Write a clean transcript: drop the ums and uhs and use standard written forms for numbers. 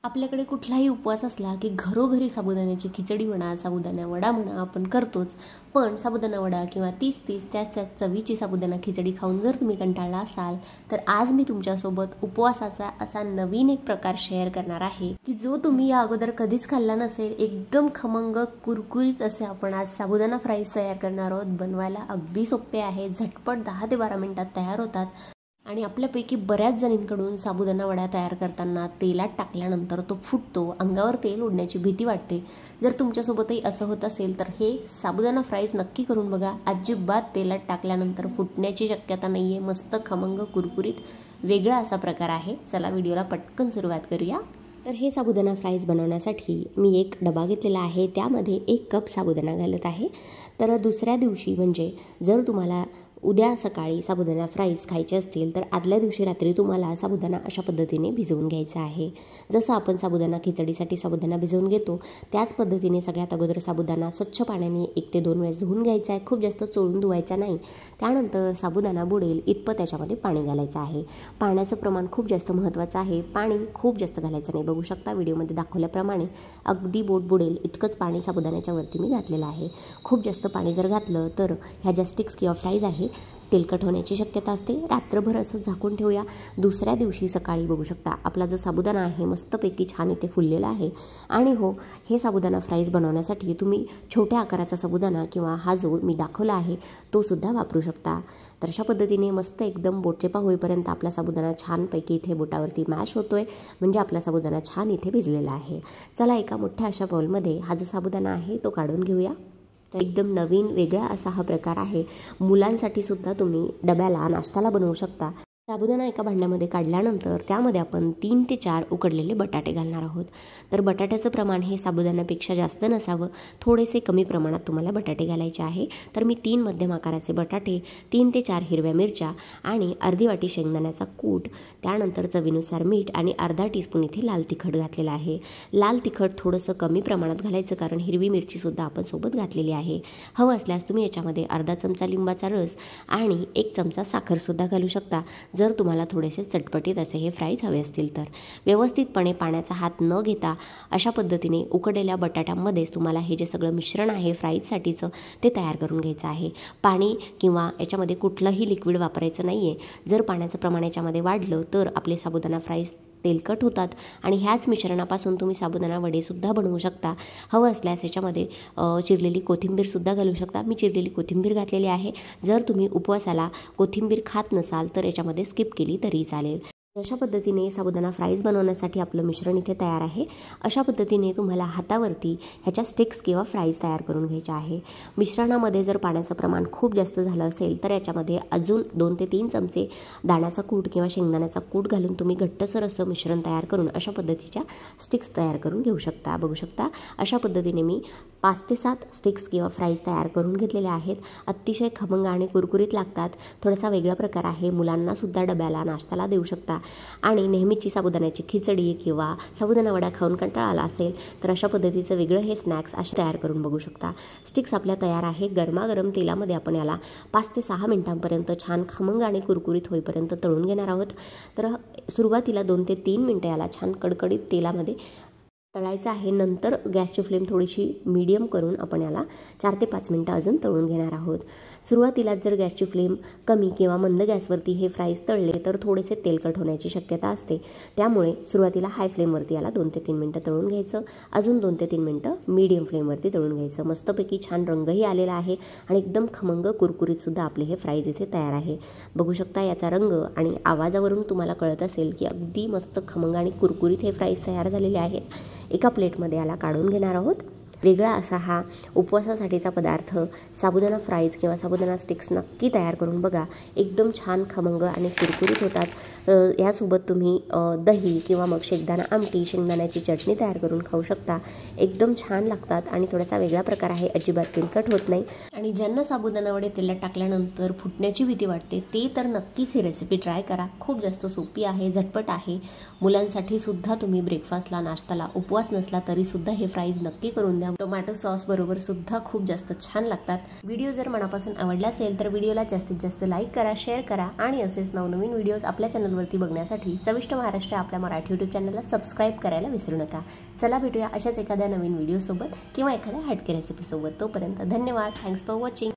आपल्याकडे कुठलाही उपवास असला की घरोघरी साबुदाण्याची खिचडी म्हणा, साबुदाणा वडा म्हणा आपण करतोच. पण साबुदाणा वडा किंवा तीच त्याच चवीची साबुदाणा खिचडी खाऊन जर तुम्ही कंटाळला असाल तर आज मी तुमच्यासोबत उपवासाचा असा नवीन एक प्रकार शेअर करणार आहे की जो तुम्ही या अगोदर कधीच खाल्ला नसेल. एकदम खमंग कुरकुरीत असे आपण आज साबुदाणा फ्राईज तयार करणार आहोत. बनवायला अगदी सोपे आहे, झटपट 10 ते 12 मिनिटात तयार होतात. आणि आपल्यापैकी बऱ्याच जणींकडून साबुदाणा वडा तयार करताना तेलात टाकल्यानंतर तो फुटतो, अंगावर तेल उडण्याची भीती वाटते. जर तुमच्यासोबतही असं होत असेल तर हे साबुदाणा फ्राईज नक्की करून बघा. अजिबात तेलात टाकल्यानंतर फुटण्याची शक्यता नाहीये. मस्त खमंग कुरकुरीत वेगळा असा प्रकार आहे. चला व्हिडिओला पटकन सुरुवात करूया. तर हे साबुदाणा फ्राईज बनवण्यासाठी मी एक डबा घेतलेला आहे. त्यामध्ये 1 कप साबुदाणा घालत आहे. तर दुसऱ्या दिवशी म्हणजे जर तुम्हाला उद्या सकाळी साबुदाणा फ्राईज खायचे असतील तर आदल्या दिवशी रात्री तुम्हाला साबुदाणा अशा पद्धतीने भिजवून घ्यायचा आहे. जसं आपण साबुदाणा खिचडीसाठी साबुदाणा भिजवून घेतो त्याच पद्धतीने सगळ्यात अगोदर साबुदाणा स्वच्छ पाण्याने 1 ते 2 वेळेस धुवून घ्यायचा आहे. खूप जास्त चोळून धुवायचा नाही. त्यानंतर साबुदाणा बुडेल इतपत त्याच्यामध्ये पाणी घालायचं आहे. पाण्याचं प्रमाण खूप जास्त महत्त्वाचं आहे. पाणी खूप जास्त घालायचं नाही. बघू शकता व्हिडिओमध्ये दाखवल्याप्रमाणे अगदी बोट बुडेल इतकंच पाणी साबुदाण्याच्या वरती मी घातलेलं आहे. खूप जास्त पाणी जर घातलं तर ह्या ज्या स्टिक्स किंवा फ्राईज आहे तेलकट होण्याची शक्यता असते. रात्रभर असं झाकून ठेवूया. दुसऱ्या दिवशी सकाळी बघू शकता आपला जो साबुदाणा आहे मस्तपैकी छान इथे फुललेला आहे. आणि हो, हे साबुदाणा फ्राईज बनवण्यासाठी तुम्ही छोट्या आकाराचा साबुदाणा किंवा हा जो मी दाखवला आहे तो सुद्धा वापरू शकता. तर अशा पद्धतीने मस्त एकदम बोटचेपा होईपर्यंत आपला साबुदाणा छानपैकी इथे बोटावरती मॅश होतोय. म्हणजे आपला साबुदाणा छान इथे भिजलेला आहे. चला एका मोठ्या अशा बाउलमध्ये हा जो साबुदाणा आहे तो काढून घेऊया. तर एकदम नवीन वेगळा असा हा प्रकार आहे. मुलांसाठी सुद्धा तुम्ही डब्याला नाश्त्याला बनवू शकता. साबुदाणा एका भांड्यामध्ये काढल्यानंतर त्यामध्ये आपण 3 ते 4 उकडलेले बटाटे घालणार आहोत. तर बटाट्याचं प्रमाण हे साबुदाण्यापेक्षा जास्त नसावं. थोडेसे कमी प्रमाणात तुम्हाला बटाटे घालायचे आहे. तर मी 3 मध्यम आकाराचे बटाटे, 3 ते 4 हिरव्या मिरच्या आणि अर्धी वाटी शेंगदाण्याचा कूट, त्यानंतर चवीनुसार मीठ आणि अर्धा टीस्पून इथे लाल तिखट घातलेला आहे. लाल तिखट थोडंसं कमी प्रमाणात घालायचं कारण हिरवी मिरचीसुद्धा आपण सोबत घातलेली आहे. हवं असल्यास तुम्ही याच्यामध्ये अर्धा चमचा लिंबाचा रस आणि 1 चमचा साखरसुद्धा घालू शकता जर तुम्हाला थोडेसे चटपटीत असे हे फ्राईज हवे असतील तर. व्यवस्थितपणे पाण्याचा हात न घेता अशा पद्धतीने उकडलेल्या बटाट्यामध्येच तुम्हाला हे जे सगळं मिश्रण आहे फ्राईजसाठीचं ते तयार करून घ्यायचं आहे. पाणी किंवा याच्यामध्ये कुठलंही लिक्विड वापरायचं नाही आहे. जर पाण्याचं प्रमाण याच्यामध्ये वाढलं तर आपले साबुदाणा फ्राईज तेलकट होतात. आणि ह्याच मिश्रणापासून तुम्ही साबुदाणा वडेसुद्धा बनवू शकता. हवं असल्यास याच्यामध्ये चिरलेली कोथिंबीरसुद्धा घालू शकता. मी चिरलेली कोथिंबीर घातलेली आहे. जर तुम्ही उपवासाला कोथिंबीर खात नसाल तर याच्यामध्ये स्किप केली तरी चालेल. अशा पद्धतीने साबुदाणा फ्राईज बनवण्यासाठी आपलं मिश्रण इथे तयार आहे. अशा पद्धतीने तुम्हाला हातावरती ह्याच्या स्टिक्स किंवा फ्राईज तयार करून घ्यायच्या आहे. मिश्रणामध्ये जर पाण्याचं प्रमाण खूप जास्त झालं असेल तर याच्यामध्ये अजून 2 ते 3 चमचे दाण्याचा कूट किंवा शेंगदाण्याचा कूट घालून तुम्ही घट्टसर असं मिश्रण तयार करून अशा पद्धतीच्या स्टिक्स तयार करून घेऊ शकता. बघू शकता अशा पद्धतीने मी 5 ते 7 स्टिक्स किंवा फ्राईज तयार करून घेतलेल्या आहेत. अतिशय खमंग आणि कुरकुरीत लागतात. थोडासा वेगळा प्रकार आहे. मुलांनासुद्धा डब्याला नाश्त्याला देऊ शकता. आणि नेहमीची साबुदाण्याची खिचडी किंवा साबुदाणा वडा खाऊन कंटाळा आला असेल तर अशा पद्धतीचं वेगळं हे स्नॅक्स असे तयार करून बघू शकता. स्टिक्स आपल्या तयार आहे. गरमागरम तेलामध्ये आपण याला 5 ते 6 मिनिटांपर्यंत छान खमंग आणि कुरकुरीत होईपर्यंत तळून घेणार आहोत. तर सुरुवातीला 2 ते 3 मिनिटं याला छान कडकडीत तेलामध्ये तळायचं आहे. नंतर गॅसची फ्लेम थोडीशी मीडियम करून आपण याला 4 ते 5 मिनिटं अजून तळून घेणार आहोत. सुरुवातीला जर गॅसची फ्लेम कमी किंवा मंद गॅसवरती हे फ्राईज तळले तर थोडेसे तेलकट होण्याची शक्यता असते. त्यामुळे सुरुवातीला हाय फ्लेमवरती याला 2 ते 3 मिनिटं तळून घ्यायचं. अजून 2 ते 3 मिनिटं मीडियम फ्लेमवरती तळून घ्यायचं. मस्तपैकी छान रंगही आलेला आहे आणि एकदम खमंग कुरकुरीतसुद्धा आपले हे फ्राईज इथे तयार आहे. बघू शकता याचा रंग आणि आवाजावरून तुम्हाला कळत असेल की अगदी मस्त खमंग आणि कुरकुरीत हे फ्राईज तयार झालेले आहेत. एका प्लेटमध्ये याला काढून घेणार आहोत. वेगळा असा हा उपवासासाठीचा पदार्थ साबुदाणा फ्राईज किंवा साबुदाणा स्टिक्स नक्की तयार करून बघा. एकदम छान खमंग आणि कुरकुरीत होतात. यासोबत तुम्ही दही किंवा मग शेंगदाणा आमटी, शेंगदाण्याची चटणी तयार करून खाऊ शकता. एकदम छान लागतात आणि थोडासा वेगळा प्रकार आहे. अजिबात तेलकट होत नाही. आणि ज्यांना साबुदाणा वडे तेलात टाकल्यानंतर फुटण्याची भीती वाटते ते तर नक्कीच ही रेसिपी ट्राय करा. खूप जास्त सोपी आहे, झटपट आहे. मुलांसाठी सुद्धा तुम्ही ब्रेकफास्टला, नाश्त्याला उपवास नसला तरीसुद्धा हे फ्राईज नक्की करून द्या. त्या टोमॅटो सॉस बरोबर सुद्धा खूप जास्त छान लागतात. व्हिडिओ जर मनापासून आवडला असेल तर व्हिडिओला जास्तीत जास्त लाईक करा, शेअर करा आणि असेच नवनवीन व्हिडिओज आपल्या चॅनलवरती बघण्यासाठी चविष्ट महाराष्ट्र आपल्या मराठी यूट्यूब चॅनलला सबस्क्राईब करायला विसरू नका. चला भेटूया अशाच एखाद्या नवीन व्हिडिओसोबत किंवा एखाद्या हटके रेसिपीसोबत. तोपर्यंत धन्यवाद. Thanks for watching.